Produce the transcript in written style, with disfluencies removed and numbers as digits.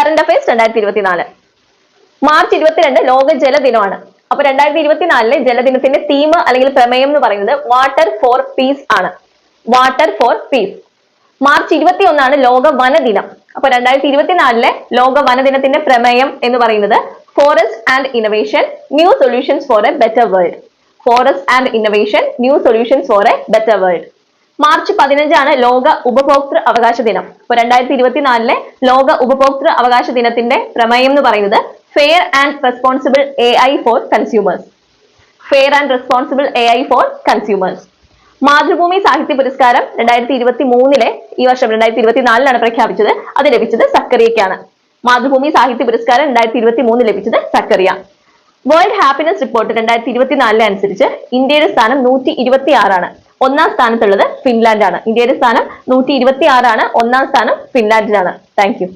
Current affairs 2024. March 22 ലോക ജലദിനമാണ്. അപ്പൊ 2024 ജലദിനത്തിന്റെ theme അല്ലെങ്കിൽ പ്രമേയം എന്ന് പറയുന്നത് വാട്ടർ ഫോർ പീസ് ആണ്. Water for peace. മാർച്ച് 21 ലോക വനദിനം. അപ്പൊ 2024 ലോക വനദിനത്തിന്റെ പ്രമേയം എന്ന് പറയുന്നത് forest and innovation, new solutions for A better world. Forest and innovation, new solutions for A better world. March 15 ലോക ഉപഭോക്തൃ അവകാശ ദിനം. അപ്പൊ 2024 ലോക ഉപഭോക്തൃ അവകാശ ദിനത്തിന്റെ പ്രമേയം എന്ന് പറയുന്നത് fair and responsible AI for consumers. Fair and responsible AI for consumers. Mathrubhumi സാഹിത്യ പുരസ്കാരം 2023 ഈ വർഷം 2024 പ്രഖ്യാപിച്ചത്. അത് ലഭിച്ചത് സക്കറിയക്കാണ്. മാതൃഭൂമി സാഹിത്യ പുരസ്കാരം 2023 ലഭിച്ചത് സക്കറിയ. വേൾഡ് ഹാപ്പിനെസ് റിപ്പോർട്ട് 2024 അനുസരിച്ച് ഇന്ത്യയുടെ സ്ഥാനം 126 ഒന്നാം സ്ഥാനത്തുള്ളത് ഫിൻലാൻഡ് ആണ്. ഇന്ത്യയുടെ സ്ഥാനം 126 ഒന്നാം സ്ഥാനം ഫിൻലാൻഡിലാണ്. Thank you.